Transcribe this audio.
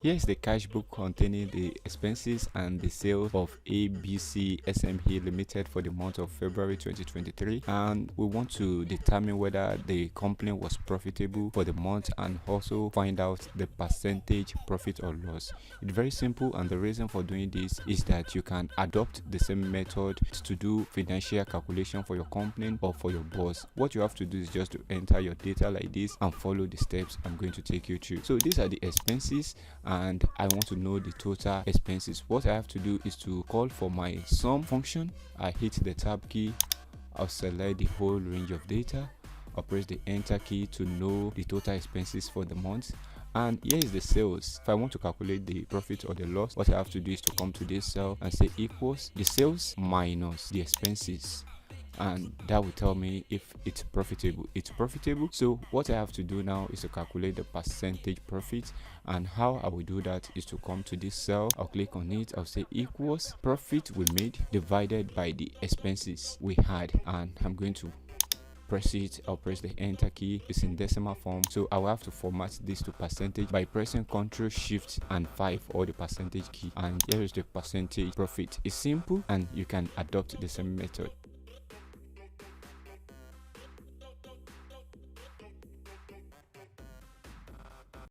Here is the cash book containing the expenses and the sales of ABC SME Limited for the month of February 2023, and we want to determine whether the company was profitable for the month and also find out the percentage profit or loss. It's very simple, and the reason for doing this is that you can adopt the same method to do financial calculation for your company or for your boss. What you have to do is just to enter your data like this and follow the steps I'm going to take you through. So these are the expenses, and I want to know the total expenses. What I have to do is to call for my sum function. I hit the tab key, I'll select the whole range of data, I'll press the enter key to know the total expenses for the month. And here is the sales. If I want to calculate the profit or the loss, what I have to do is to come to this cell and say equals the sales minus the expenses, and that will tell me if it's profitable. It's profitable. So what I have to do now is to calculate the percentage profit, and how I will do that is to come to this cell, I'll click on it, I'll say equals profit we made divided by the expenses we had, and I'm going to press it. I'll press the enter key. It's in decimal form, so I will have to format this to percentage by pressing Ctrl Shift and 5, or the percentage key, and here is the percentage profit. It's simple and you can adopt the same method.